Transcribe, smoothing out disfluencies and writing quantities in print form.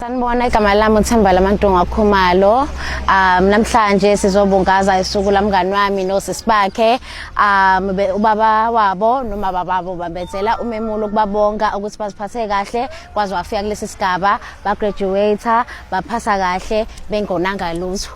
Sanibona, igama lami uThemba Lamantunga Khumalo. Namhlanje sizobungaza isuku lamngani wami nosisi bakhe. Ubaba wabo noma bababo babethela umemulo ukubabonga ukuthi baziphathe kahle kwaze wafika kulesi sigaba, ba graduate, baphasa kahle bengonanga lutho.